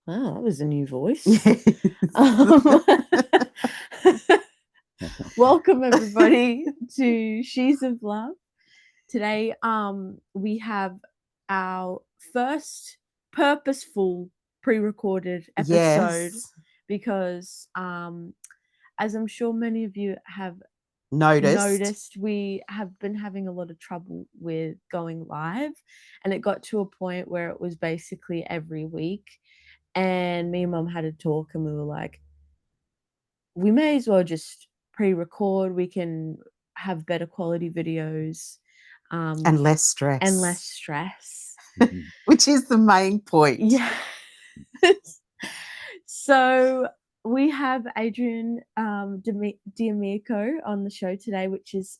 Oh, that was a new voice. Yes. Um, welcome everybody to She's of Love. Today, we have our first purposeful pre-recorded episode Yes. because, as I'm sure many of you have Noticed. noticed, we have been having a lot of trouble with going live, and it got to a point where it was basically every week. And me and mum had a talk, and we were like, we may as well just pre-record. We can have better quality videos, And less and less stress, stress. Mhm. which is the main point. Yeah. So we have Adrian D'Amico on the show today, which is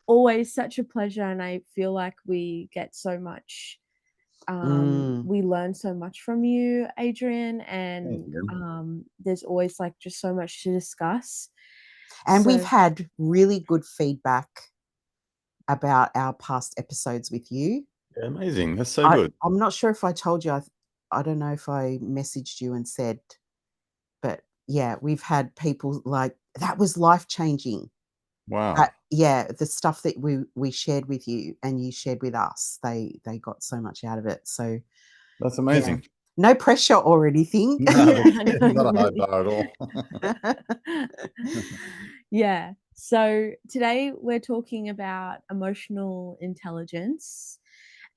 always such a pleasure, and I feel like we get so much. Mm. We learn so much from you, Adrian, Thank and you. there's always like just so much to discuss. And we've So had really good feedback about our past episodes with you. Yeah, amazing. That's so good. I'm not sure if I told you, I don't know if I messaged you and said, but yeah, we've had people like, that was life changing. Wow. Yeah, the stuff that we shared with you and you shared with us, they got so much out of it. So That's yeah, amazing. no pressure or anything. No, yeah, that's I know, not a high really. bar at all. Yeah. So today we're talking about emotional intelligence.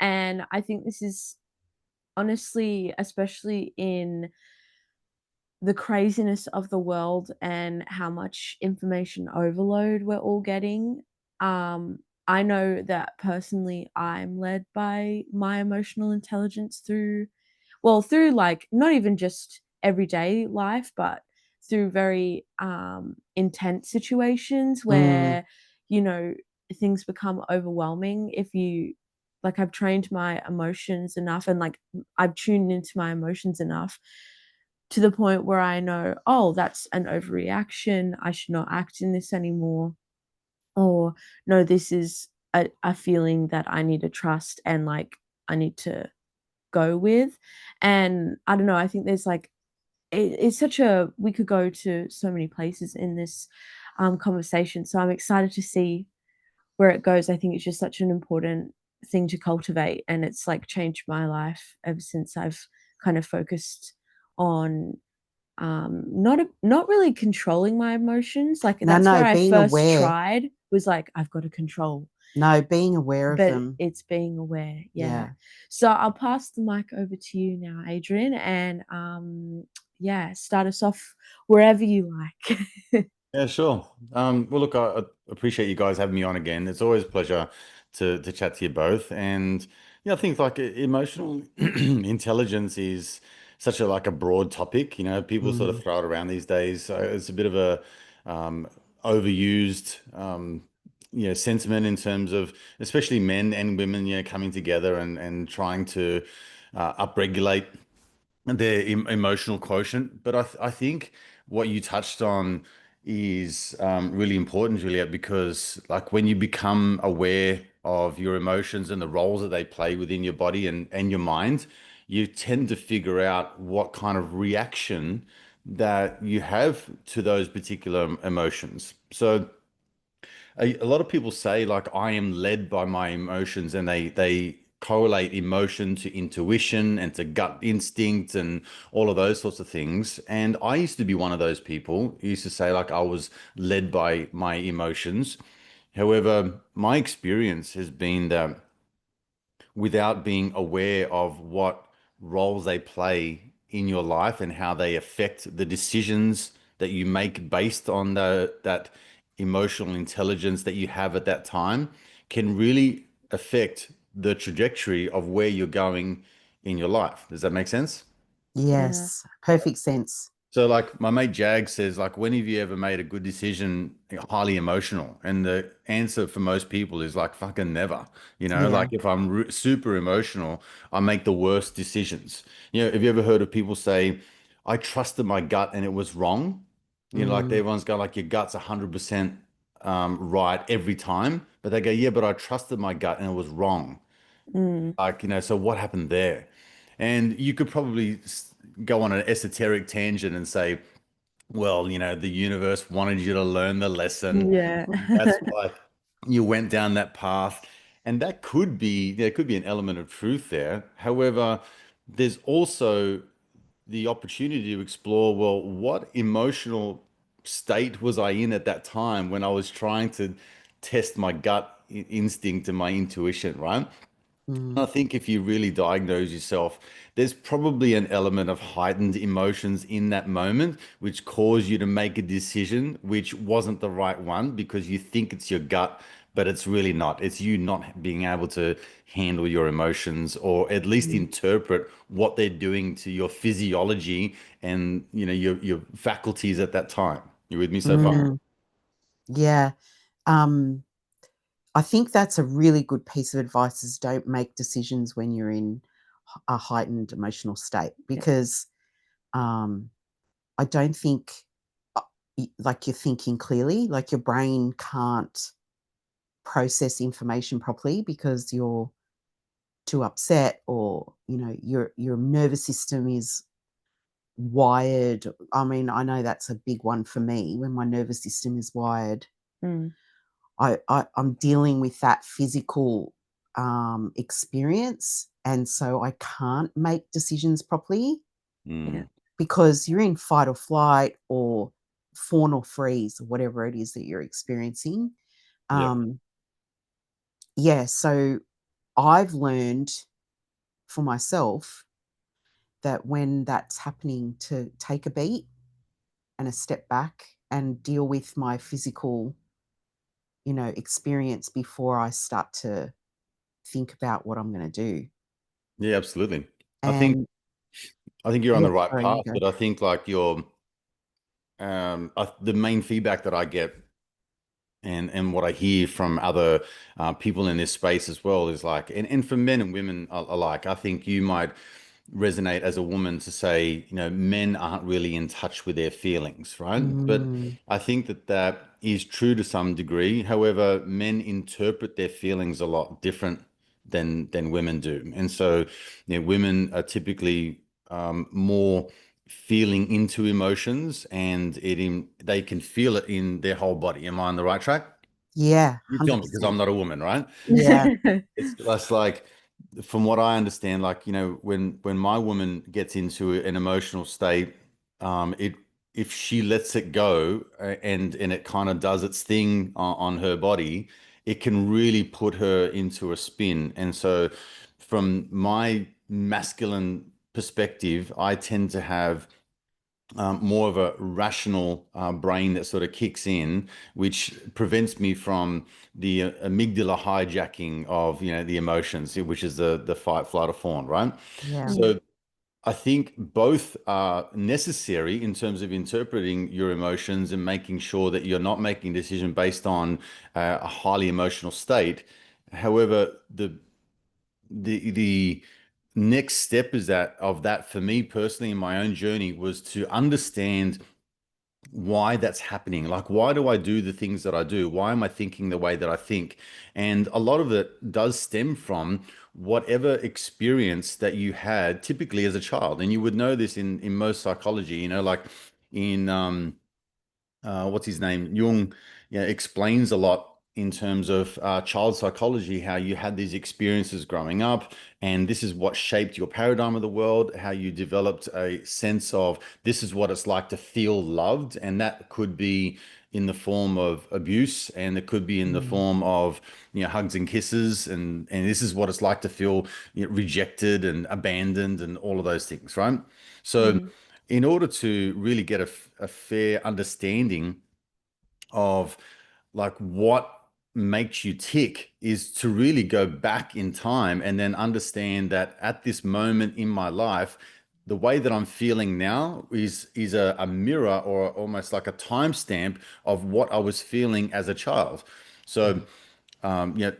And I think this is honestly, especially in the craziness of the world and how much information overload we're all getting. Um, I know that personally I'm led by my emotional intelligence through, well, through like not even just everyday life, but through very intense situations Mm, where, you know, things become overwhelming. If you like, I've trained my emotions enough, and like I've tuned into my emotions enough to the point where I know, oh, that's an overreaction. I should not act in this anymore. Or no, this is a feeling that I need to trust and like I need to go with. And I don't know, I think there's like it's such a we could go to so many places in this conversation. So I'm excited to see where it goes. I think it's just such an important thing to cultivate, and it's like changed my life ever since I've kind of focused on not really controlling my emotions. Like no, that's where no, I being first aware. tried, was like I've got to control, No, being aware of but them. it's being aware. Yeah. Yeah. So I'll pass the mic over to you now, Adrian, and yeah, start us off wherever you like. Yeah, sure. Well, look, I appreciate you guys having me on again. It's always a pleasure to chat to you both. And yeah, I think like emotional intelligence is such a like a broad topic. You know, people sort of Mm, throw it around these days. So it's a bit of a overused sentiment in terms of especially men and women, coming together and trying to upregulate their emotional quotient. But I think what you touched on is really important, Juliet, because like when you become aware of your emotions and the roles that they play within your body and your mind, you tend to figure out what kind of reaction that you have to those particular emotions. So a lot of people say like I am led by my emotions, and they correlate emotion to intuition and to gut instinct and all of those sorts of things. And I used to be one of those people who used to say like I was led by my emotions. However, my experience has been that without being aware of what roles they play in your life and how they affect the decisions that you make based on that emotional intelligence that you have at that time can really affect the trajectory of where you're going in your life. Does that make sense? Yeah. yes. Perfect sense. So like my mate Jag says, like, when have you ever made a good decision highly emotional? And the answer for most people is like fucking never. You know, like Yeah. if I'm super emotional, I make the worst decisions. You know, have you ever heard of people say, I trusted my gut and it was wrong? You know, like Mm, everyone's go like your gut's 100% right every time, but they go, yeah, but I trusted my gut and it was wrong. Mm. Like, so what happened there? And you could probably go on an esoteric tangent and say, well, the universe wanted you to learn the lesson. Yeah. That's why you went down that path. And that could be, there could be an element of truth there. However, there's also the opportunity to explore, well, what emotional state was I in at that time when I was trying to test my gut instinct and my intuition, right? I Mm, think if you really diagnose yourself, there's probably an element of heightened emotions in that moment, which cause you to make a decision which wasn't the right one because you think it's your gut, but it's really not. It's you not being able to handle your emotions or at least mm, interpret what they're doing to your physiology and your faculties at that time. You with me so far? mm. Yeah. Um, I think that's a really good piece of advice is don't make decisions when you're in a heightened emotional state Yeah. because um, I don't think uh, like you're thinking clearly, like your brain can't process information properly because you're too upset or your nervous system is wired. I mean, I know that's a big one for me. When my nervous system is wired, Mm. I'm dealing with that physical experience, and so I can't make decisions properly Yeah. Mm, because you're in fight or flight or fawn or freeze or whatever it is that you're experiencing. yeah. um yeah, so I've learned for myself that when that's happening to take a beat and a step back and deal with my physical, experience before I start to think about what I'm going to do. Yeah, absolutely. I think And I think you're on yeah, the right sorry, you path, go. but I think like the main feedback that I get and what I hear from other people in this space as well is like, and for men and women alike, I think you might resonate as a woman to say, men aren't really in touch with their feelings, right? But Mm, I think that that is true to some degree. However, men interpret their feelings a lot different than women do, and so women are typically more feeling into emotions, and they can feel it in their whole body. Am I on the right track? yeah, You tell me, because I'm 100%. not a woman, right? Yeah. It's just like, from what I understand, like, when my woman gets into an emotional state, it if she lets it go and it kind of does its thing on her body, it can really put her into a spin. And so, from my masculine perspective, I tend to have more of a rational brain that sort of kicks in, which prevents me from the amygdala hijacking of the emotions, which is the fight, flight, or fawn, right? Yeah. Mm. So I think both are necessary in terms of interpreting your emotions and making sure that you're not making a decision based on a highly emotional state. However, the next step is that for me personally in my own journey was to understand why that's happening. Like, why do I do the things that I do? Why am I thinking the way that I think? And a lot of it does stem from whatever experience that you had typically as a child. And you would know this in most psychology, like in what's his name? Jung, explains a lot in terms of child psychology, how you had these experiences growing up, and this is what shaped your paradigm of the world, how you developed a sense of this is what it's like to feel loved. And that could be in the form of abuse, and it could be in the Mm, form of hugs and kisses, and this is what it's like to feel rejected and abandoned and all of those things, right? So Mm. in order to really get a fair understanding of like what makes you tick is to really go back in time and then understand that at this moment in my life, the way that I'm feeling now is a mirror or almost like a timestamp of what I was feeling as a child. So mm, yeah,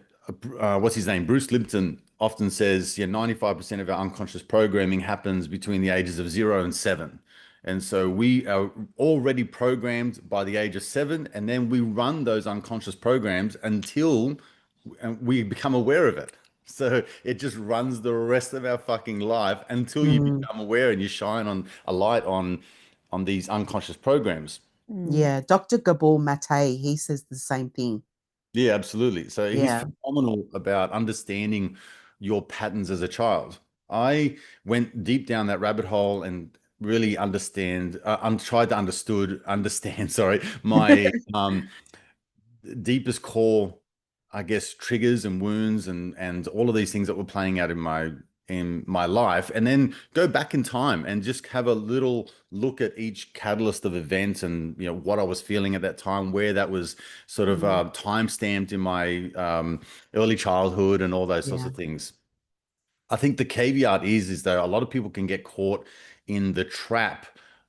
what's his name? Bruce Lipton often says, yeah, 95% of our unconscious programming happens between the ages of 0 and 7. And so we are already programmed by the age of 7, and then we run those unconscious programs until we become aware of it. So it just runs the rest of our fucking life until you Mm. become aware and you shine on a light on these unconscious programs. Mm. Yeah, Dr. Gabor Mate, he says the same thing. Yeah, absolutely. So he's Yeah. phenomenal about understanding your patterns as a child. I went deep down that rabbit hole and really tried to understand, sorry, my deepest core, I guess, triggers and wounds and all of these things that were playing out in my life, and then go back in time and just have a little look at each catalyst of events and what I was feeling at that time, where that was sort of Mm. time stamped in my early childhood and all those sorts Yeah. of things. I think the caveat is that a lot of people can get caught in the trap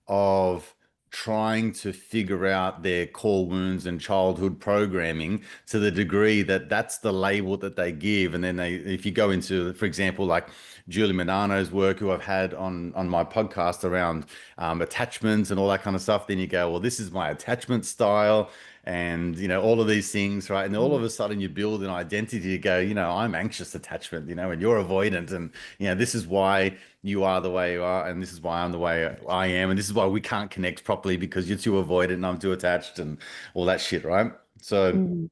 of trying to figure out their core wounds and childhood programming to the degree that that's the label that they give. And then if you go into, for example, like Julie Manano's work, who I've had on my podcast around attachments and all that kind of stuff, then you go, well, this is my attachment style and all of these things, right? And all Mm. of a sudden you build an identity to go, I'm anxious attachment, and you're avoidant, and this is why you are the way you are, and this is why I'm the way I am, and this is why we can't connect properly because you're too avoidant and I'm too attached and all that shit, right? So Mm.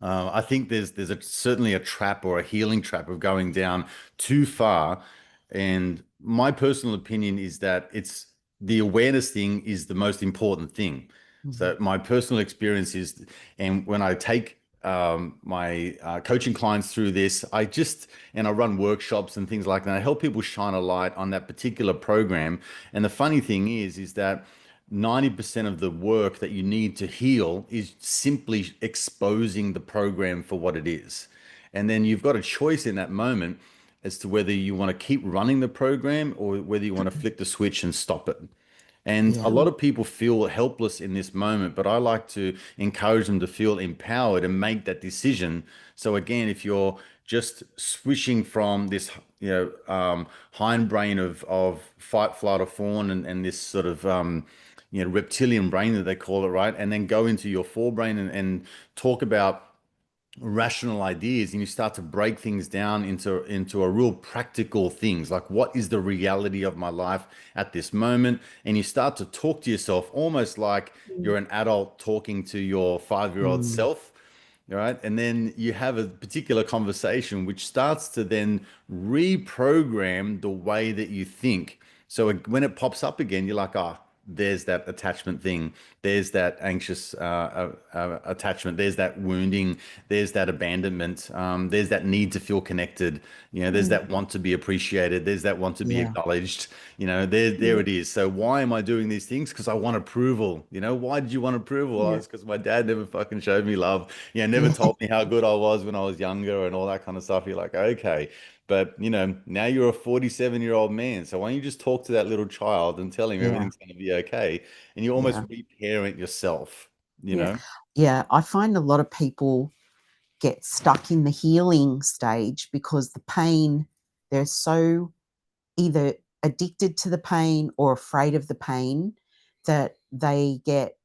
I think there's certainly a trap or a healing trap of going down too far. And my personal opinion is that it's the awareness thing is the most important thing. Mm. So my personal experience is, and when I take my coaching clients through this, and I run workshops and things like that. I help people shine a light on that particular program. And the funny thing is that 90% of the work that you need to heal is simply exposing the program for what it is. And then you've got a choice in that moment as to whether you want to keep running the program or whether you want to flick the switch and stop it. And a Yeah. lot of people feel helpless in this moment, but I like to encourage them to feel empowered and make that decision. So again, if you're just switching from this, hindbrain of fight, flight, or fawn, and this sort of, reptilian brain that they call it, right, and then go into your forebrain and talk about rational ideas, and you start to break things down into a real practical things, like what is the reality of my life at this moment, and you start to talk to yourself almost like Mm. you're an adult talking to your 5-year-old Mm. self. All right. And then you have a particular conversation which starts to then reprogram the way that you think. So when it pops up again, you're like, oh, there's that attachment thing. There's that anxious attachment. There's that wounding. There's that abandonment. There's that need to feel connected. There's Mm. that want to be appreciated. There's that want to be Yeah. acknowledged. There Mm. it is. So why am I doing these things? Because I want approval. Why did you want approval? Oh, Yeah. it's because my dad never fucking showed me love. Never Yeah. told me how good I was when I was younger and all that kind of stuff. You're like, okay. But now you're a 47-year-old man. So why don't you just talk to that little child and tell him Yeah. everything's going to be okay? And you almost Yeah. reparent yourself, you Yeah. know? Yeah. I find a lot of people get stuck in the healing stage because the pain, they're so either addicted to the pain or afraid of the pain that they get,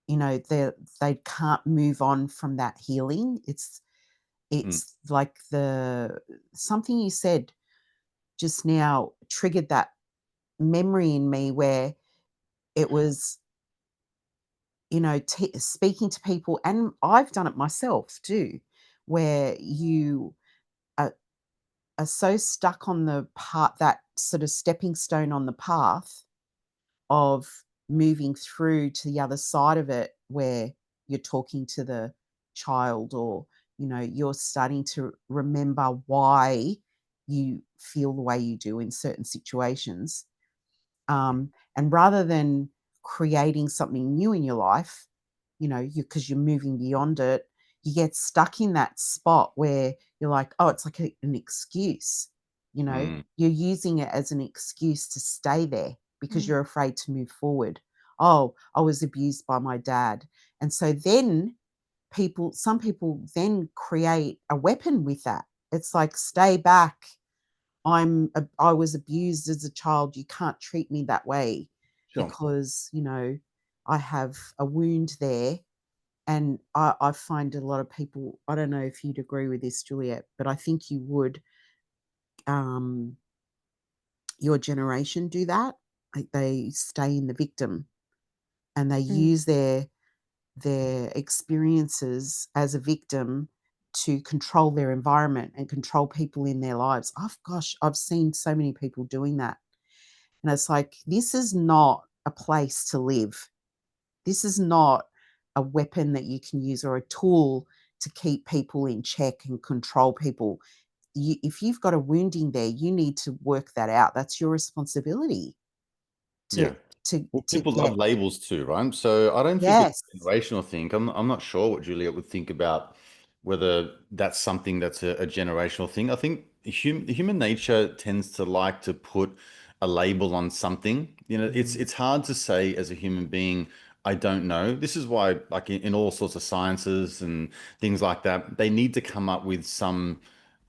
they can't move on from that healing. Mm, It's like something you said just now triggered that memory in me where it was, speaking to people, and I've done it myself too, where you are, are so stuck on the part, that sort of stepping stone on the path of moving through to the other side of it, where you're talking to the child, or you're starting to remember why you feel the way you do in certain situations, and rather than creating something new in your life, because you're moving beyond it, you get stuck in that spot where you're like, oh, it's like an excuse. mm, You're using it as an excuse to stay there because Mm. you're afraid to move forward. Oh, I was abused by my dad. And so then some people then create a weapon with that. It's like, stay back. I was abused as a child. You can't treat me that way sure. because, I have a wound there. And I find a lot of people, I don't know if you'd agree with this, Juliet, but I think you would, um, your generation do that. Like they stay in the victim and they Mm, use their experiences as a victim to control their environment and control people in their lives. I've seen so many people doing that. And it's like, this is not a place to live. This is not a weapon that you can use or a tool to keep people in check and control people. If you've got a wounding there, you need to work that out. That's your responsibility to Yeah. Well, to people get. love labels too, right? So I don't think it's Yes. a generational thing. I'm not sure what Juliet would think about whether that's something that's a generational thing. I think human nature tends to like to put a label on something. You know, Mm, it's hard to say as a human being, I don't know. This is why, like in all sorts of sciences and things like that, they need to come up with some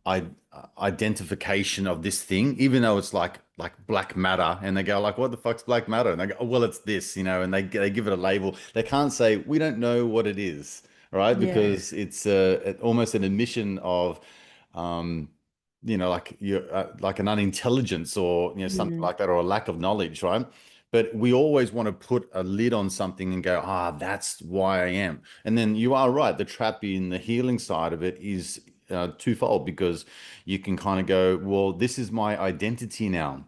I identification of this thing, even though it's like black matter, and they go like, "What the fuck's black matter?" And they go, oh, "Well, it's this," and they give it a label. They can't say we don't know what it is, right? yeah. Because it's almost an admission of, um, like you're like an unintelligence or something Mm, like that, or a lack of knowledge, right? But we always want to put a lid on something and go, that's why I am. And then you are right. The trap in the healing side of it is twofold because you can kind of go, well, this is my identity now.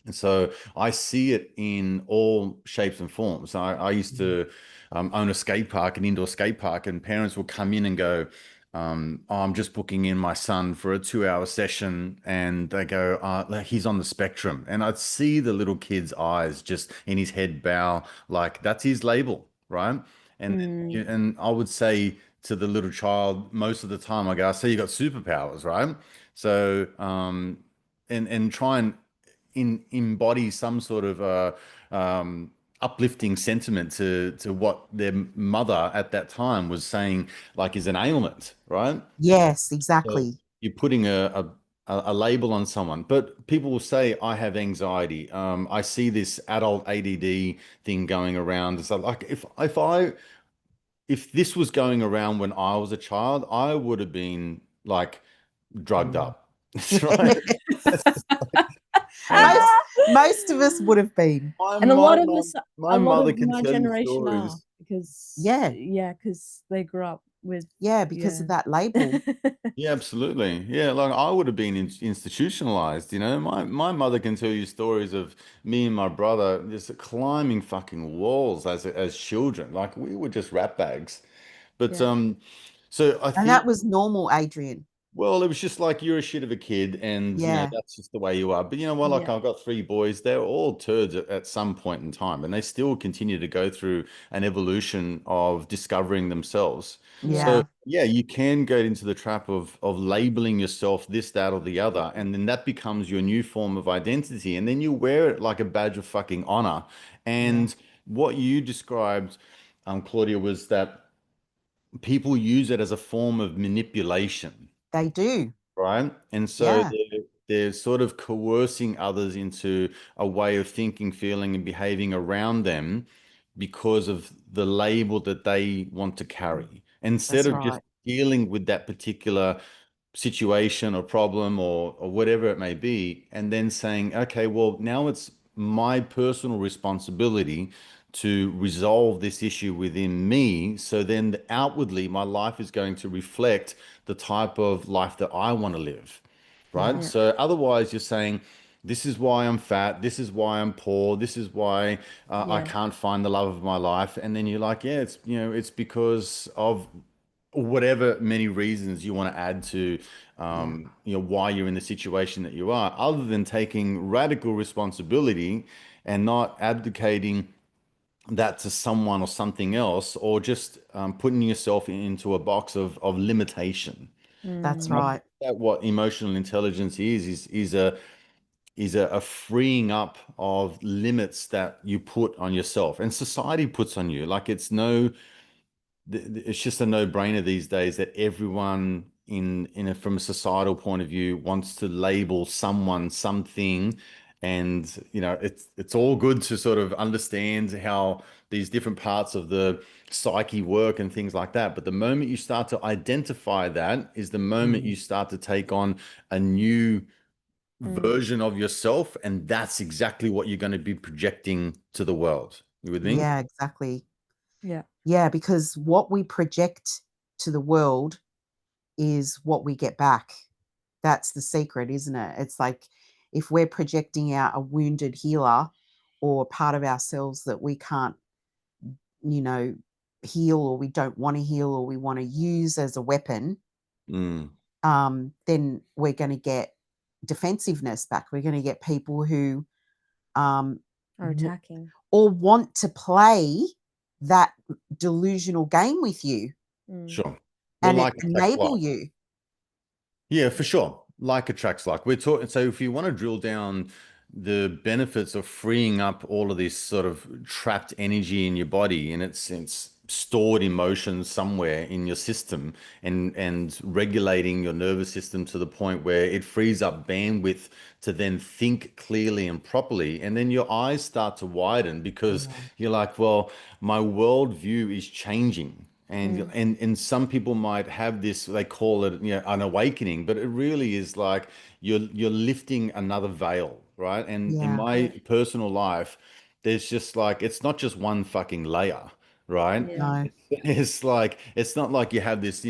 And so I see it in all shapes and forms. I used mm. to own a skate park, an indoor skate park, and parents will come in and go, oh, I'm just booking in my son for a 2 hour session. And they go, like, he's on the spectrum. And I'd see the little kid's eyes just in his head bow, like that's his label, right? And mm, and I would say to the little child most of the time, I go, I see you got superpowers, right? So, and try and embody some sort of uplifting sentiment to what their mother at that time was saying, like is an ailment, right? Yes, So exactly. you're putting a label on someone, but people will say, I have anxiety. I see this adult ADD thing going around. So like if this was going around when I was a child, I would have been like drugged Mm. up. Right? And most most of us would have been. my and a my lot of mom, us, a my lot mother of can my tell you generation are stories. because Yeah, yeah, because they grew up with yeah, because yeah. of that label. Yeah, absolutely. Yeah, like I would have been institutionalized, My mother can tell you stories of me and my brother just climbing fucking walls as children. Like we were just rat bags. But Yeah. so I And that think was normal, Adrian. well, it was just like you're a shit of a kid, and Yeah, that's just the way you are. But you know what? Like Yeah. I've got three boys; they're all turds at some point in time, and they still continue to go through an evolution of discovering themselves. Yeah. So yeah, yeah, you can go into the trap of labeling yourself this, that, or the other, and then that becomes your new form of identity, and then you wear it like a badge of fucking honor. yeah. And what you described, Claudia, was that people use it as a form of manipulation, They do. right? And so Yeah, they're sort of coercing others into a way of thinking, feeling, and behaving around them because of the label that they want to carry. Instead that's of just right. dealing with that particular situation or problem or whatever it may be, and then saying, okay, well, now it's my personal responsibility to resolve this issue within me. So then outwardly, my life is going to reflect the type of life that I want to live, right? Yeah, Yeah. So otherwise, you're saying, this is why I'm fat. This is why I'm poor. This is why I Yeah. can't find the love of my life. And then you're like, yeah, it's because of whatever many reasons you want to add to yeah. why you're in the situation that you are, other than taking radical responsibility and not abdicating that to someone or something else, or just putting yourself into a box of limitation. That's Mm, And I right. think that what emotional intelligence is a freeing up of limits that you put on yourself and society puts on you. Like it's just a no-brainer these days that everyone from a societal point of view wants to label someone something, And it's all good to sort of understand how these different parts of the psyche work and things like that. But the moment you start to identify that is the moment Mm. you start to take on a new Mm. version of yourself, and that's exactly what you're going to be projecting to the world. You with me? Yeah, exactly. Yeah. Yeah, because what we project to the world is what we get back. That's the secret, isn't it? It's like if we're projecting out a wounded healer or part of ourselves that we can't, you know, heal, or we don't want to heal, or we want to use as a weapon, Mm, then we're going to get defensiveness back. We're going to get people who um, Or attacking. or want to play that delusional game with you Mm. sure. Well, and like attracts enable like. you. Yeah, for sure. Like attracts like. We're talking. So if you want to drill down the benefits of freeing up all of this sort of trapped energy in your body, and it's stored emotions somewhere in your system, and regulating your nervous system to the point where it frees up bandwidth to then think clearly and properly, and then your eyes start to widen because Yeah. you're like, well, my worldview is changing. And Mm. and some people might have this, they call it, an awakening, but it really is like you're lifting another veil, right? And in Yeah. my Yeah. personal life, there's just like it's not just one fucking layer, right? Yeah. No. It's like it's not like you have this,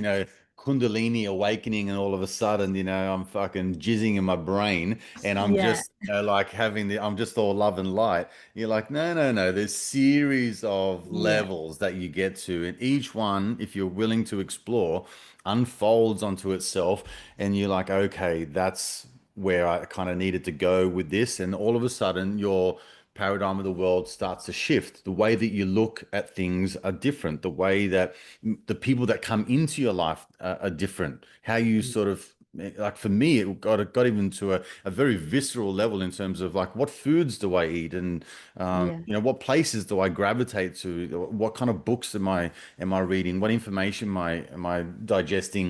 Kundalini awakening and all of a sudden, I'm fucking jizzing in my brain and I'm Yeah. just, like I'm just all love and light. You're like, no, no, no. There's series of Yeah. levels that you get to, and each one, if you're willing to explore, unfolds onto itself, and you're like, okay, that's where I kind of needed to go with this, and all of a sudden, your paradigm of the world starts to shift. The way that you look at things are different. The way that the people that come into your life are different. How you sort of like for me, it got even to a very visceral level in terms of like what foods do I eat and Yeah. what places do I gravitate to? What kind of books am I reading? What information am I digesting?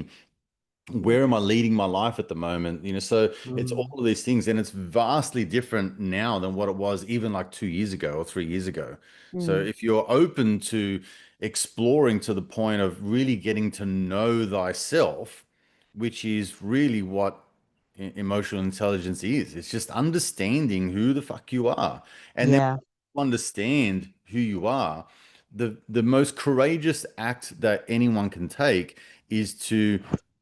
Yeah. Where am I leading my life at the moment? So it's all Mm. of these things, and it's vastly different now than what it was even like 2 years ago or 3 years ago. So Mm. if you're open to exploring to the point of really getting to know thyself, which is really what emotional intelligence is, it's just understanding who the fuck you are. And then Yeah. understand who you are, the most courageous act that anyone can take is to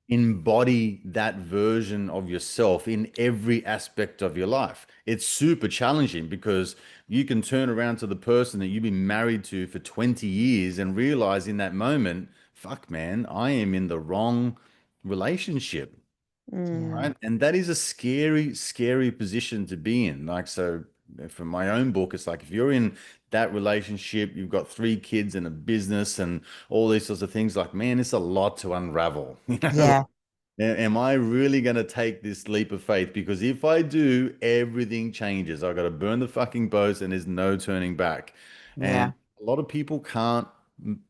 embody that version of yourself in every aspect of your life. It's super challenging because you can turn around to the person that you've been married to for 20 years and realize in that moment, fuck man, I am in the wrong relationship. Mm. Yeah. Right. And that is a scary, scary position to be in. Like, so for my own book, it's like if you're in that relationship, you've got 3 kids and a business and all these sorts of things, like, man, it's a lot to unravel. Yeah. Am I really going to take this leap of faith? Because if I do, everything changes. I got to burn the fucking boats and there's no turning back. Yeah. And a lot of people can't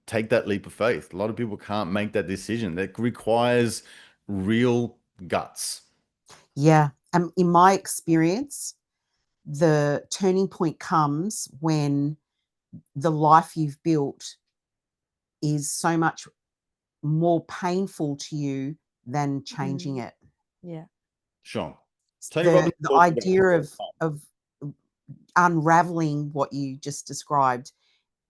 take that leap of faith. A lot of people can't make that decision. That requires real guts. Yeah. In my experience, the turning point comes when the life you've built is so much more painful to you than changing Mm. it. Yeah. Sure. Tony Robbins The talks about idea this all the time. of unraveling what you just described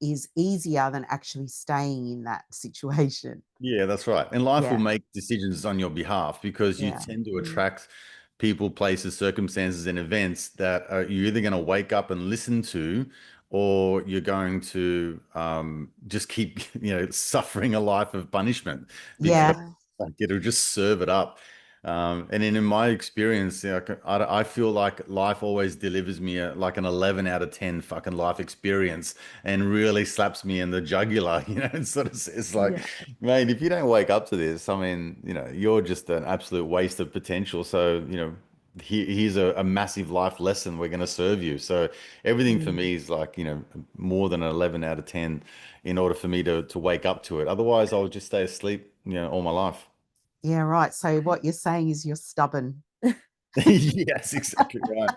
is easier than actually staying in that situation. Yeah, that's right. And life will Yeah. make decisions on your behalf because you Yeah. tend to Mm. attract people, places, circumstances, and events that you're either going to wake up and listen to, or you're going to just keep, suffering a life of punishment because Yeah. Yeah. like, it'll just serve it up. And in my experience, I feel like life always delivers me like an 11 out of 10 fucking life experience and really slaps me in the jugular. It sort of says like, Yeah. mate, if you don't wake up to this, I mean, you're just an absolute waste of potential. So, here's a massive life lesson we're going to serve you. So everything for Mm. me is like, more than an 11 out of 10 in order for me to wake up to it. Otherwise, I'll just stay asleep, all my life. Yeah, right. So what you're saying is you're stubborn. Yes, exactly right.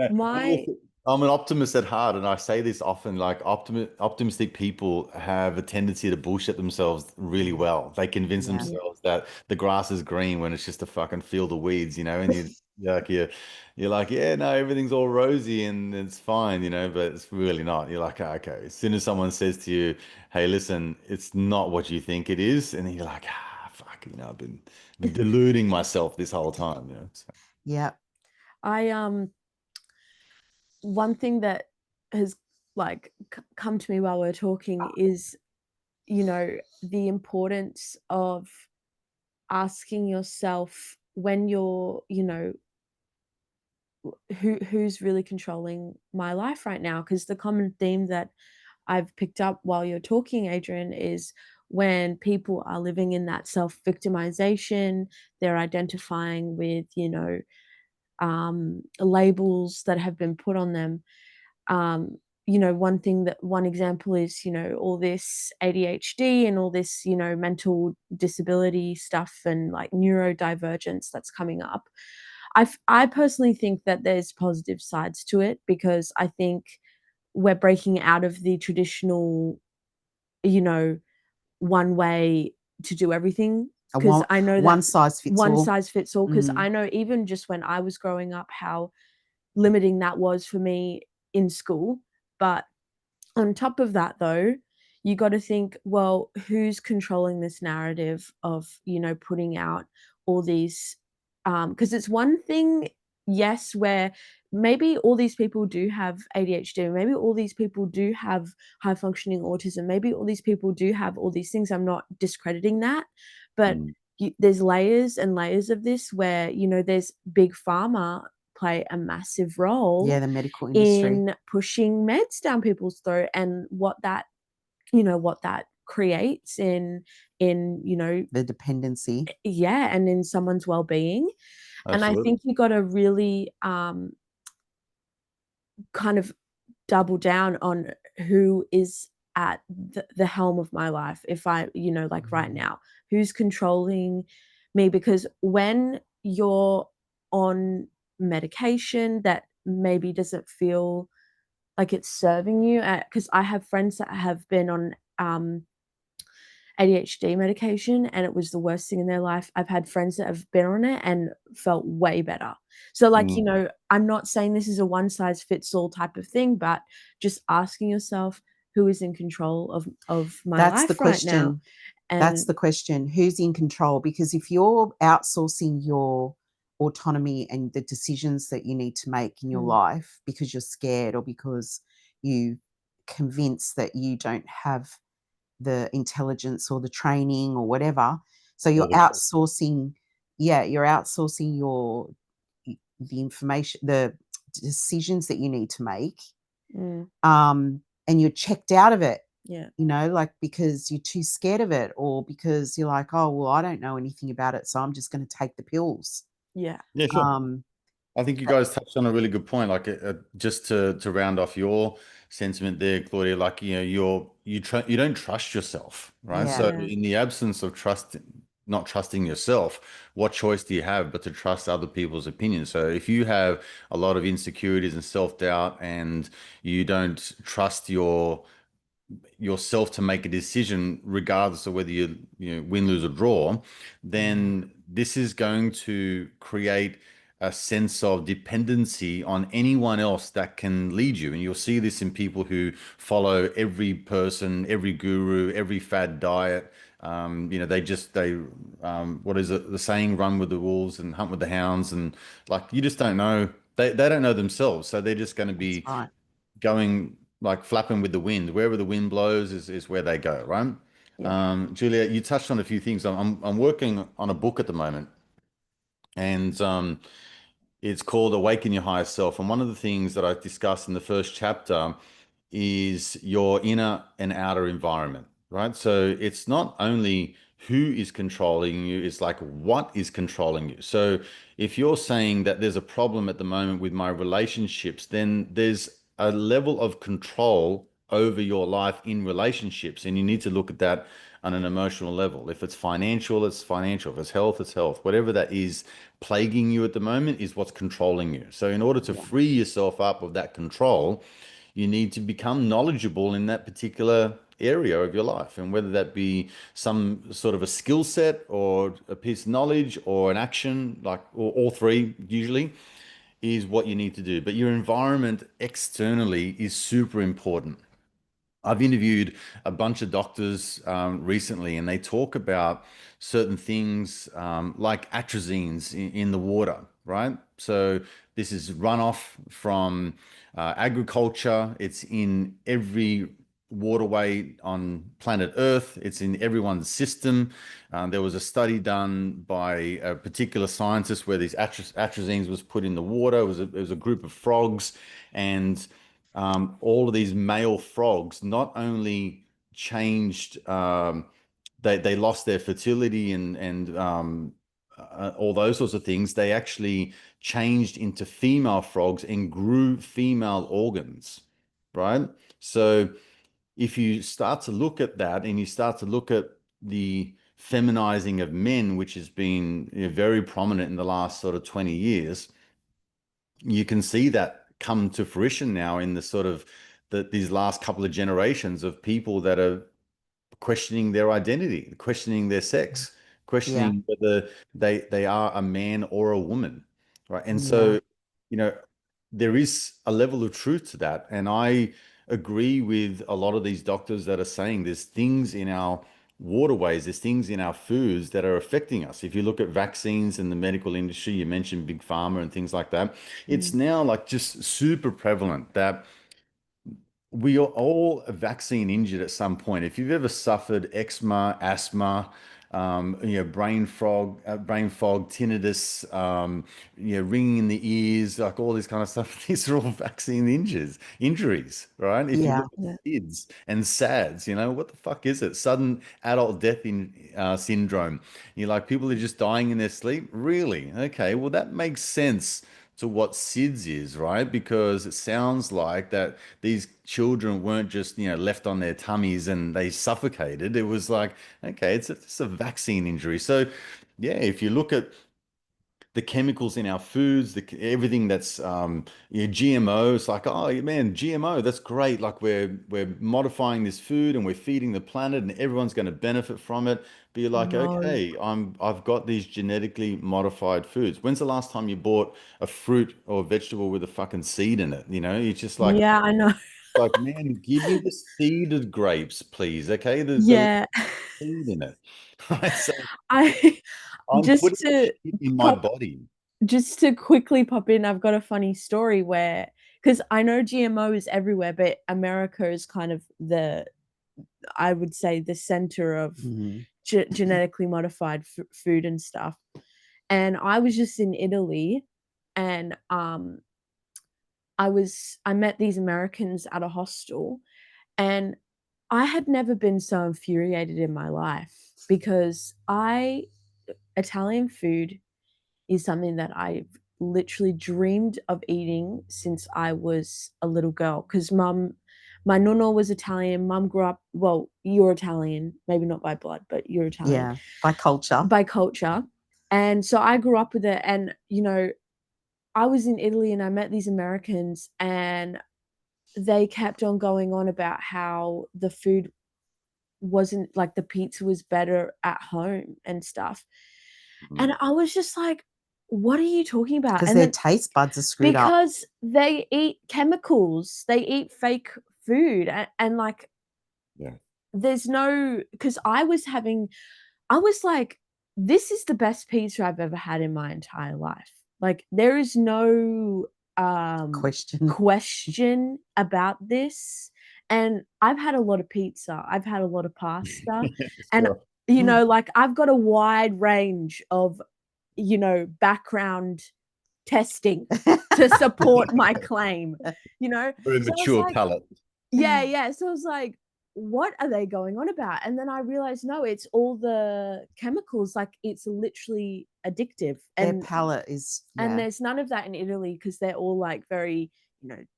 My I'm an optimist at heart, and I say this often. Like optimistic people have a tendency to bullshit themselves really Yeah. well. They convince Yeah. yeah. themselves that the grass is green when it's just a fucking field of weeds, and you're like, yeah, no, everything's all rosy and it's fine, but it's really not. You're like, "Ah, okay." As soon as someone says to you, "Hey, listen, it's not what you think it is," and then you're like, fuck, I've been deluding myself this whole time. So, Yeah. I one thing that has like come to me while we're talking is, the importance of asking yourself when you're, who's really controlling my life right now, because the common theme that I've picked up while you're talking, Adrian, is when people are living in that self-victimization, they're identifying with, labels that have been put on them. um one example is, all this ADHD and all this, mental disability stuff and like neurodivergence that's coming up. I personally think that there's positive sides to it, because I think we're breaking out of the traditional, you know one way to do everything. A Because I know that one size fits one all. size fits all, because Mm. I know even just when I was growing up, how limiting that was for me in school. But on top of that, though, you got to think, well, who's controlling this narrative of, putting out all these, because it's one thing, yes, where maybe all these people do have ADHD, maybe all these people do have high functioning autism, maybe all these people do have all these things. I'm not discrediting that, but mm, there's layers and layers of this where, there's big pharma play a massive role Yeah, the medical industry, in pushing meds down people's throat, and what that creates in the dependency. yeah, and in someone's well-being. And I absolutely. think you got to really kind of double down on who is at the helm of my life. If I, like right Mm. now, who's controlling me? Because when you're on medication that maybe doesn't feel like it's serving you, because I have friends that have been on ADHD medication and it was the worst thing in their life. I've had friends that have been on it and felt way better. So, like, Mm. I'm not saying this is a one size fits all type of thing, but just asking yourself, who is in control of my That's the life right now? question. That's And the question. Who's in control? Because if you're outsourcing your autonomy and the decisions that you need to make in your mm, life because you're scared or because you convinced that you don't have the intelligence or the training or whatever. So Or you're the choice. outsourcing, yeah, you're outsourcing the information, the decisions that you need to make, mm, and you're checked out of it, yeah, like because you're too scared of it, or because you're like, oh well, I don't know anything about it, so I'm just going to take the pills. yeah, Yeah, sure. Um, I think you uh, guys touched on a really good point. Like, just to round off your sentiment there, Claudia. Like, you don't trust yourself, right? yeah, So, yeah, in the absence of not trusting yourself, what choice do you have but to trust other people's opinions? So, if you have a lot of insecurities and self-doubt, and you don't trust yourself to make a decision, regardless of whether you win, lose, or draw, yeah, then this is going to create a sense of dependency on anyone else that can lead you. And you'll see this in people who follow every person, every guru, every fad diet. What is it? The saying, run with the wolves and hunt with the hounds. And like, you just don't know. They don't know themselves. So they're just going to that's be right. going like flapping with the wind. Wherever the wind blows is where they go, right? yeah, Julia, you touched on a few things. I'm working on a book at the moment, and it's called Awaken Your Higher Self. And one of the things that I discussed in the first chapter is your inner and outer environment, right? So it's not only who is controlling you, it's like what is controlling you. So if you're saying that there's a problem at the moment with my relationships, then there's a level of control over your life in relationships. And you need to look at that on an emotional level. If it's financial, it's financial. If it's health, it's health. Whatever that is plaguing you at the moment is what's controlling you. So in order to Yeah. free yourself up of that control, you need to become knowledgeable in that particular area of your life. And whether that be some sort of a skill set or a piece of knowledge or an action, like or all three usually, is what you need to do. But your environment externally is super important. I've interviewed a bunch of doctors recently, and they talk about certain things like atrazines in the water, right? So this is runoff from agriculture. It's in every waterway on planet Earth. It's in everyone's system. There was a study done by a particular scientist where these atrazines was put in the water. It was a group of frogs, and all of these male frogs not only changed, they lost their fertility and all those sorts of things. They actually changed into female frogs and grew female organs, right? So if you start to look at that and you start to look at the feminizing of men, which has been, very prominent in the last sort of 20 years, you can see that come to fruition now in the sort of these last couple of generations of people that are questioning their identity, questioning their sex, Yeah. questioning whether they are a man or a woman, right? And Yeah. so, there is a level of truth to that, and I agree with a lot of these doctors that are saying there's things in our waterways, there's things in our foods that are affecting us. If you look at vaccines in the medical industry, you mentioned big pharma and things like that, it's Mm. now like just super prevalent that we are all vaccine injured at some point. If you've ever suffered eczema, asthma, brain fog, tinnitus, ringing in the ears, like all this kind of stuff, these are all vaccine injuries, right? If you Yeah. look at Yeah. SIDS and SADS, what the fuck is it? Sudden adult death syndrome. You're like, people are just dying in their sleep? Really? Okay, well, that makes sense to what SIDS is, right? Because it sounds like that these children weren't just, left on their tummies and they suffocated. It was like, okay, it's a vaccine injury. So, yeah, if you look at the chemicals in our foods, everything that's GMO. It's like, oh man, GMO, that's great. Like we're modifying this food and we're feeding the planet, and everyone's going to benefit from it. But you're like, No. okay, I've got these genetically modified foods. When's the last time you bought a fruit or vegetable with a fucking seed in it? It's just Yeah, I know. like, man, give me the seeded grapes, please. Okay, the Yeah. seed in it. Right. So I I'm just putting the to shit in my pop body. just to quickly pop in, I've got a funny story where, because I know GMO is everywhere, but America is kind of I would say the center of Mhm. genetically modified food and stuff. And I was just in Italy, and I met these Americans at a hostel, and I had never been so infuriated in my life because Italian food is something that I've literally dreamed of eating since I was a little girl. Because my nonno was Italian, mum grew up, well, you're Italian, maybe not by blood, but you're Italian Yeah. By culture. by culture. And so I grew up with it, and, I was in Italy and I met these Americans, and they kept on going on about how the food wasn't like the pizza was better at home and stuff. And Mhm. I was just like, "What are you talking about?" Because And their then taste buds are screwed up. because they eat chemicals, they eat fake food, and like Yeah. there's no, because I was like, "This is the best pizza I've ever had in my entire life." Like, there is no, Question. question about this, and I've had a lot of pizza, I've had a lot of pasta, and, Sure. like, I've got a wide range of, background testing to support my claim, Very So I was mature like, palate. yeah, yeah. So I was like, what are they going on about? And then I realized, no, it's all the chemicals. Like, it's literally addictive. Their And palate is and yeah. there's none of that in Italy because they're all like very,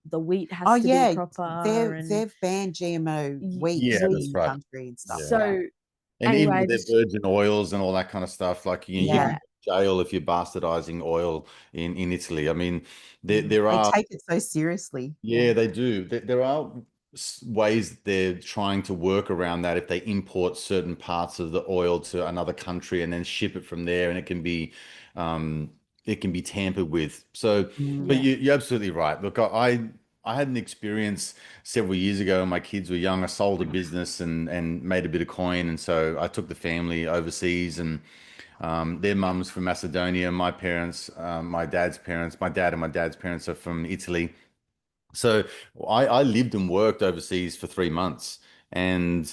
the wheat Oh has to be yeah, proper and they've banned GMO wheat Yeah, that's wheat. in right. country and stuff. Yeah. Yeah, So And anyway, even I with their just virgin oils and all that kind of stuff, like you can yeah. yeah, go to jail if you're bastardizing oil in Italy. I mean, there They are take it so seriously. Yeah, yeah, they do. There are ways that they're trying to work around that if they import certain parts of the oil to another country and then ship it from there, and um, it can be tampered with. So, but mm, yeah, you're absolutely right. Look, I had an experience several years ago when my kids were young. I sold a business and made a bit of coin, and so I took the family overseas and. Their mum's from Macedonia. My parents, my dad's parents, my dad and my dad's parents are from Italy. So I lived and worked overseas for 3 months, and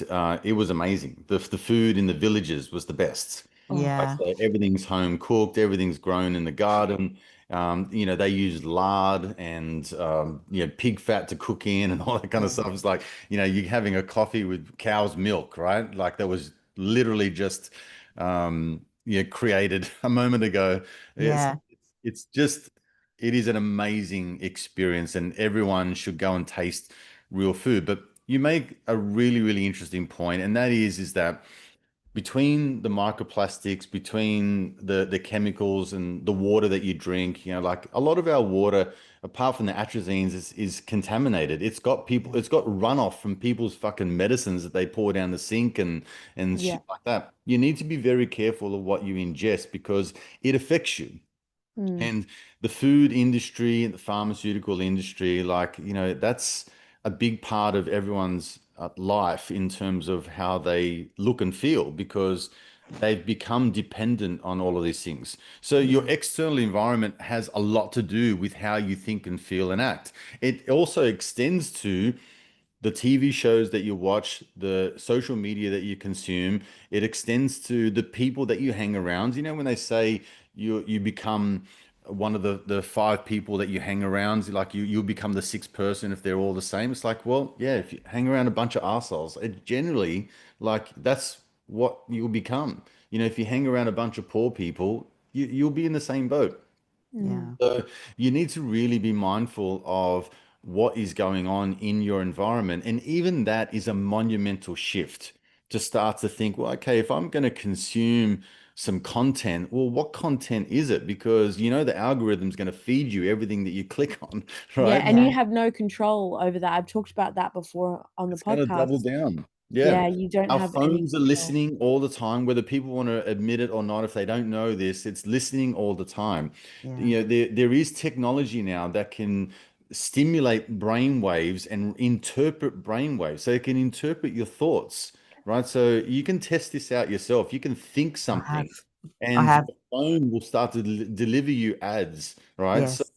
it was amazing. The food in the villages was the best. oh Right? yeah, So everything's home cooked, everything's grown in the garden. They use lard and pig fat to cook in and all that kind of yeah, stuff. It's like, you're having a coffee with cow's milk, right? Like that was literally just created a moment ago. It's yeah, it's just it is an amazing experience, and everyone should go and taste real food. But you make a really, really interesting point, and that is that between the microplastics, between the chemicals and the water that you drink, like a lot of our water, apart from the atrazines, is contaminated. yeah, It's got runoff from people's fucking medicines that they pour down the sink and yeah, shit like that. You need to be very careful of what you ingest because it affects you. mm, And the food industry and the pharmaceutical industry, like, that's a big part of everyone's life in terms of how they look and feel because they've become dependent on all of these things. So your yeah, external environment has a lot to do with how you think and feel and act. It also extends to the TV shows that you watch, the social media that you consume, it extends to the people that you hang around. When they say you become one of the five people that you hang around, like you'll become the sixth person if they're all the same. It's like, well, yeah, if you hang around a bunch of assholes, it generally like that's what you'll become. If you hang around a bunch of poor people, you'll be in the same boat. mm, yeah. So you need to really be mindful of what is going on in your environment. And even that is a monumental shift to start to think, well, okay, if I'm going to consume some content, well, what content is it? Because the algorithm's going to feed you everything that you click on, yeah, right? and you Yeah, have no control over that. I've talked about that before on the It's going to double podcast. down. Yeah. Yeah, you don't Our have any phones are control. listening all the time, whether people want to admit it or not. If they don't know this, it's listening all the time. yeah. There is technology now that can stimulate brain waves and interpret brain waves. So it can interpret your thoughts, right? So you can test this out yourself. You can think I have, something I and have. your phone will start to deliver you ads, right? So Yes,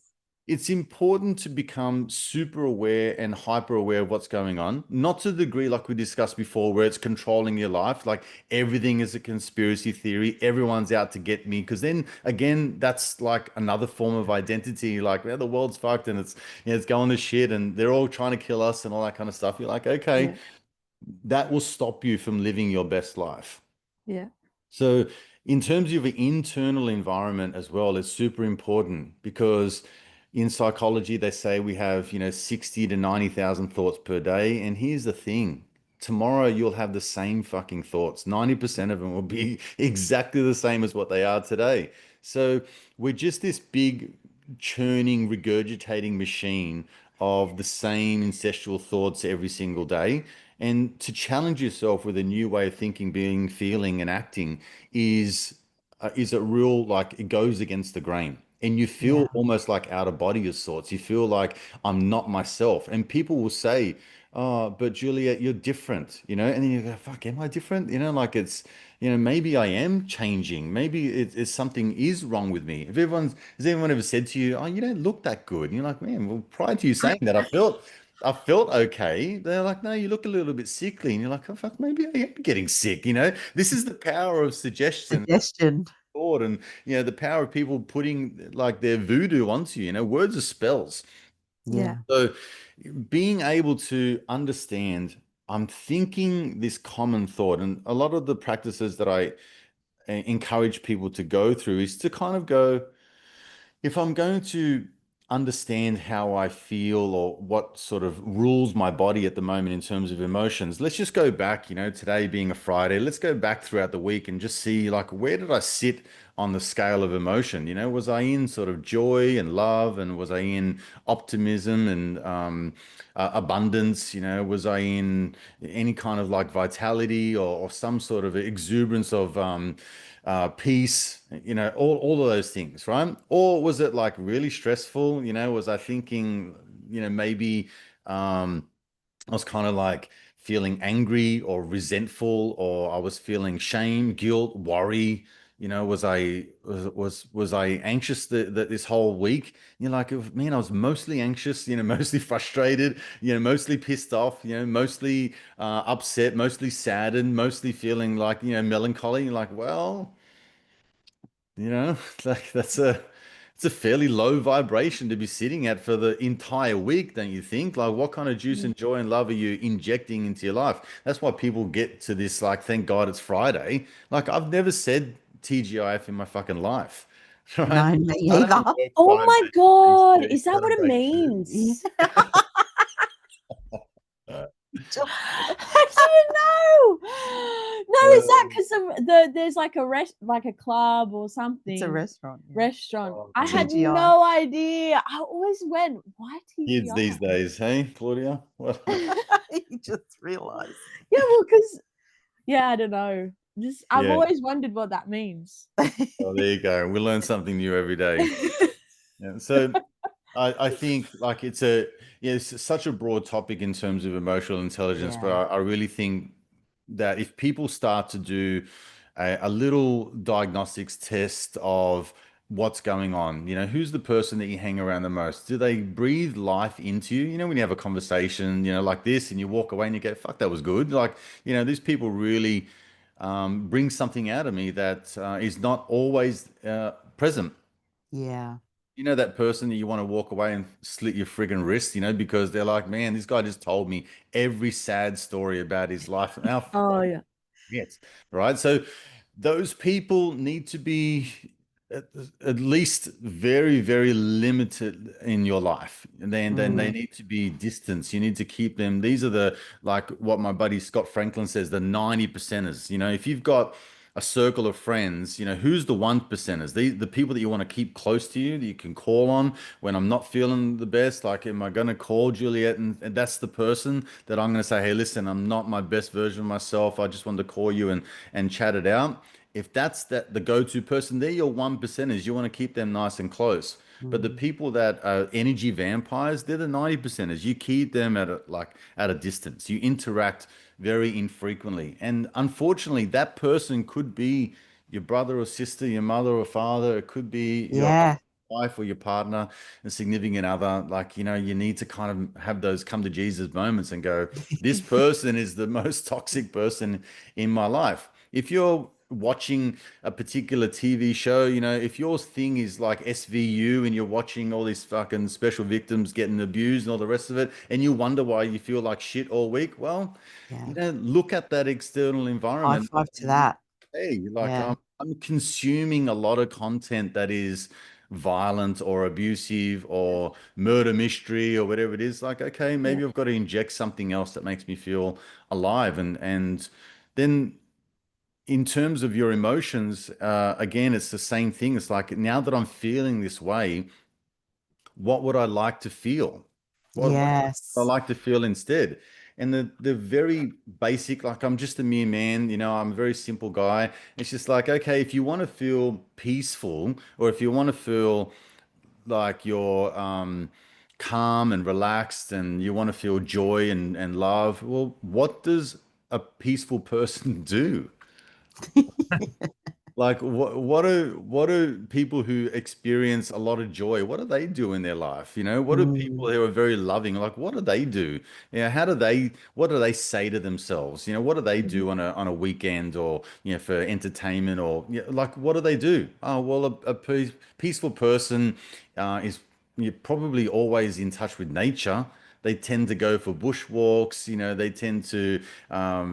it's important to become super aware and hyper aware of what's going on, not to the degree like we discussed before, where it's controlling your life, like everything is a conspiracy theory, everyone's out to get me. Because then again, that's like another form of identity, like the world's fucked and it's going to shit and they're all trying to kill us and all that kind of stuff. You're like, okay, Yeah, that will stop you from living your best life. yeah, So, in terms of the internal environment as well, it's super important because in psychology, they say we have, 60 to 90,000 thoughts per day. And here's the thing. Tomorrow you'll have the same fucking thoughts. 90% of them will be exactly the same as what they are today. So we're just this big churning, regurgitating machine of the same ancestral thoughts every single day. And to challenge yourself with a new way of thinking, being, feeling, and acting is a real like it goes against the grain. And you feel yeah. almost like out of body of sorts. You feel like I'm not myself. And people will say, "Oh, but Juliet, you're different," and then you go, "Fuck, am I different?" Like maybe I am changing. Maybe it's something is wrong with me. If has anyone ever said to you, "Oh, you don't look that good?" And you're like, "Man, well, prior to you saying that, I felt okay." They're like, "No, you look a little bit sickly," and you're like, "Oh, fuck, maybe I am getting sick." This is the power of suggestion, Suggestion. thought, and the power of people putting like their voodoo onto you. Words are spells. yeah, Yeah, So being able to understand, I'm thinking this common thought, and a lot of the practices that I encourage people to go through is to kind of go, if I'm going to understand how I feel or what sort of rules my body at the moment in terms of emotions, let's just go back, today being a Friday, let's go back throughout the week and just see like where did I sit on the scale of emotion? Was I in sort of joy and love, and was I in optimism and abundance? Was I in any kind of like vitality or some sort of exuberance of peace, all of those things, right? Or was it like really stressful? Was I thinking, maybe um, I was kind of like feeling angry or resentful, or I was feeling shame, guilt, worry. Was I anxious that this whole week? Like, man, I was mostly anxious, mostly frustrated, mostly pissed off, mostly upset, mostly saddened, mostly feeling like, melancholy. You're like, well, like it's a fairly low vibration to be sitting at for the entire week, don't you think? Like, what kind of juice and joy and love are you injecting into your life? That's why people get to this, like, thank God it's Friday. Like, I've never said TGIF in my fucking life, right? No, me I don't either. work Oh five my days a week, God, is that what 37 it days a year. means? Yeah. Uh, I didn't know. No, is that because there's like a like a club or It's a something restaurant, yeah. restaurant? oh, I had man. TGI. no idea. I always went, why Kids TGI? these days, hey, Claudia? What? You just realized. Yeah, well, because I don't know. Just I've Yeah. always wondered what that means. Oh, there you go. We learn something new every day. Yeah. So I think like it's such a broad topic in terms of emotional intelligence, but Yeah. I really think that if people start to do a little diagnostics test of what's going on, who's the person that you hang around the most? Do they breathe life into you? When you have a conversation, like this, and you walk away and you go, fuck, that was good. Like, these people really bring something out of me that is not always present. Yeah. That person that you want to walk away and slit your friggin' wrist, because they're like, man, this guy just told me every sad story about his life. Now, Oh yeah. yes, right. So those people need to be at, at least very, very limited in your life. And then they Mm. need to be distanced. You need to keep them. These are the, like what my buddy Scott Franklin says, the 90 percenters. If you've got a circle of friends, who's the 1 percenters? The people that you want to keep close to you, that you can call on when I'm not feeling the best. Like, am I going to call Juliet? And that's the person that I'm going to say, hey, listen, I'm not my best version of myself. I just wanted to call you and chat it out. If that's the go-to person, they're your 1 percenters. You want to keep them nice and close. But the Mm. people that are energy vampires, they're the 90 percenters. You keep them at a distance. You interact very infrequently. And unfortunately, that person could be your brother or sister, your mother or father. It could be your Yeah. wife or your partner, a significant other. Like, you need to kind of have those come to Jesus moments and go, this person is the most toxic person in my life. If you're watching a particular TV show, if your thing is like SVU and you're watching all these fucking special victims getting abused and all the rest of it, and you wonder why you feel like shit all week, well, Yeah. look at that external High environment. five to that. Hey, like Yeah. I'm consuming a lot of content that is violent or abusive or murder mystery or whatever it is. Like, okay, Yeah. maybe I've got to inject something else that makes me feel alive. And then in terms of your emotions, again, it's the same thing. It's like now that I'm feeling this way, what would I like to feel? What would I Yes. like to feel instead? And the very basic, like I'm just a mere man, I'm a very simple guy. It's just like, okay, if you want to feel peaceful, or if you want to feel like you're calm and relaxed, and you want to feel joy and love, well, what does a peaceful person do? Like what do people who experience a lot of joy, what do they do in their life? What do people Mm. who are very loving, like what do they do? How do they what do they say to themselves? What do they Mhm. do on a weekend, or for entertainment, or like what do they do? Oh, well, a peaceful person is you're probably always in touch with nature, they tend to go for bushwalks. They tend to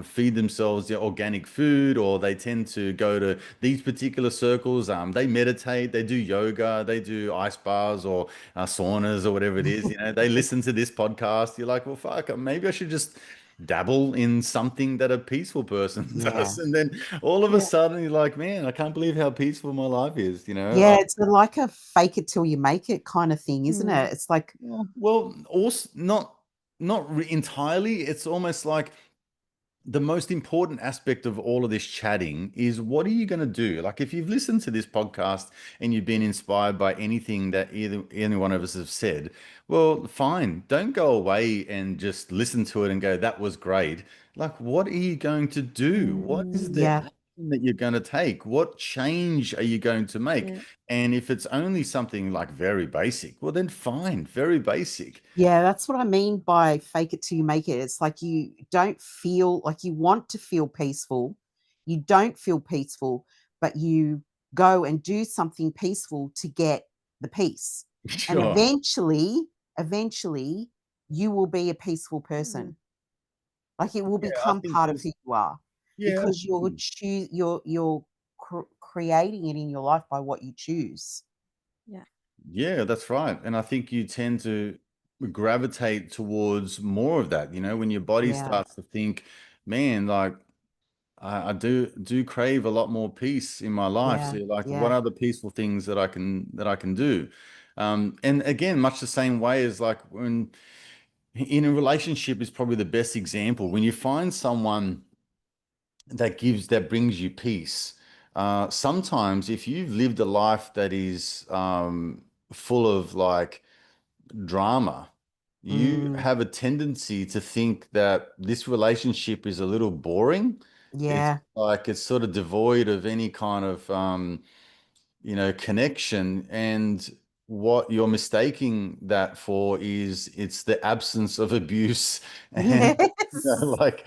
feed themselves their organic food, or they tend to go to these particular circles. They meditate, they do yoga, they do ice baths or saunas or whatever it is. They listen to this podcast. You're like, well, fuck, maybe I should just dabble in something that a peaceful person Yeah. does. And then all of a Yeah. sudden you're like, man, I can't believe how peaceful my life is. Yeah, it's like a fake it till you make it kind of thing, isn't it? It's like, Well, also not entirely. It's almost like the most important aspect of all of this chatting is, what are you going to do? Like, if you've listened to this podcast and you've been inspired by anything that either any one of us have said, well, fine. Don't go away and just listen to it and go, that was great. Like, what are you going to do? What is the yeah, action that you're going to take? What change are you going to make? Yeah. And if it's only something like very basic, well, then fine, very basic. yeah, that's what I mean by fake it till you make it. It's like you don't feel like you want to feel peaceful. You don't feel peaceful, but you go and do something peaceful to get the peace. And Sure. eventually you will be a peaceful person. Like it will Yeah, I become think part of there's, who you are, yeah, because you're creating it in your life by what you choose. Yeah. yeah, that's right. And I think you tend to gravitate towards more of that, when your body Yeah, starts to think, man, like I do crave a lot more peace in my life. yeah, So like, what yeah, are the peaceful things that I can do? And again, much the same way as like when in a relationship is probably the best example. When you find someone that brings you peace. Sometimes, if you've lived a life that is full of like drama, you mm, have a tendency to think that this relationship is a little boring. It's yeah, like it's sort of devoid of any kind of connection. And what you're mistaking that for is it's the absence of abuse and yes, like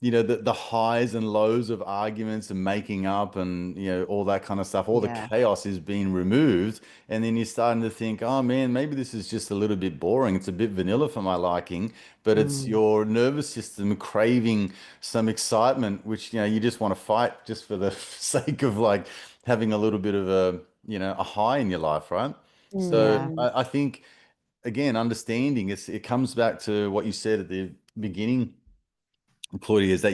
the highs and lows of arguments and making up and all that kind of stuff. All the yeah, chaos is being removed, and then you're starting to think, oh man, maybe this is just a little bit boring. It's a bit vanilla for my liking, but it's mm, your nervous system craving some excitement, which you just want to fight just for the sake of like having a little bit of a high in your life, right? So yeah, Mm. I think again, understanding it comes back to what you said at the beginning, Claudia, is that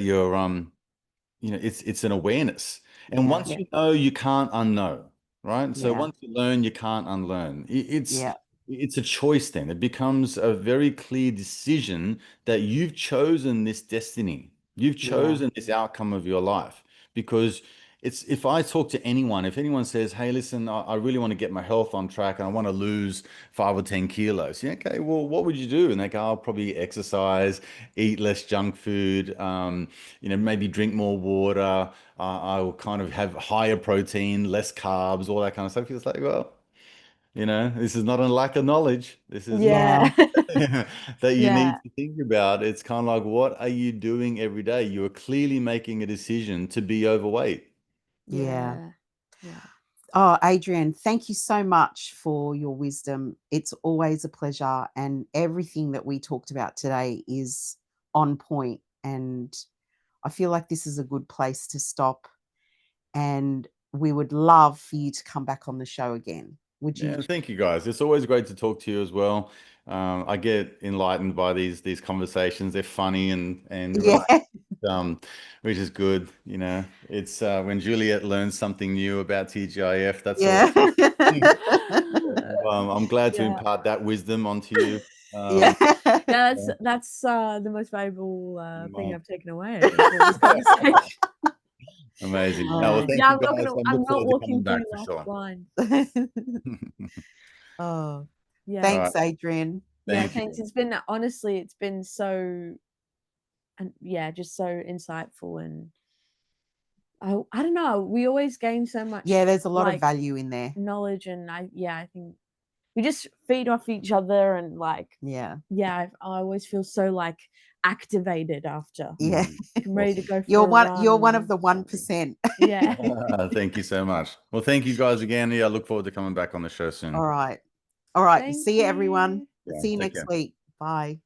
it's an awareness. And yeah, once Yeah. you know, you can't unknow, right? So yeah, once you learn, you can't unlearn. yeah, It's a choice then. It becomes a very clear decision that you've chosen this destiny. You've yeah, chosen this outcome of your life because if I talk to anyone, if anyone says, hey, listen, I really want to get my health on track and I want to lose 5 or 10 kilos. Yeah, okay, well, what would you do? And they go, I'll probably exercise, eat less junk food, maybe drink more water. I will kind of have higher protein, less carbs, all that kind of stuff. It's like, well, this is not a lack of knowledge. This is not yeah, Yeah. that you Yeah. need to think about. It's kind of like, what are you doing every day? You are clearly making a decision to be overweight. yeah. Yeah. Yeah. Oh, Adrian, thank you so much for your wisdom. It's always a pleasure, and everything that we talked about today is on point. And I feel like this is a good place to stop. And we would love for you to come back on the show again. Would Yeah, you? and thank you guys. It's always great to talk to you as well. I get enlightened by these conversations. They're funny and Yeah, relaxed, which is good. It's when Juliet learns something new about TGIF. That's all. yeah, I'm glad to Yeah. impart that wisdom onto you. yeah. Yeah, Yeah, that's the most valuable thing well, I've taken away, I think, from this conversation. amazing. No, well, Oh. thank Yeah, you guys. I I'm look not forward to coming walking back through for life sure. blind. Oh, Yeah. All thanks, right. Adrian. Yeah, Thank thanks. you. It's been honestly, it's been so, and yeah, just so insightful. And I don't know, we always gain so Yeah, much there's a lot of like value in there. knowledge, and I think we just feed off each other, and like, Yeah, yeah, I always feel so like activated after. yeah. I'm ready to Awesome. go for You're a one. run You're one of and the something. 1%. Yeah. Thank you so much. Well, thank you guys again. Yeah, I look forward to coming back on the show All soon. right. All right. Thank See you, everyone. you. Right, See you take next care. week. Bye.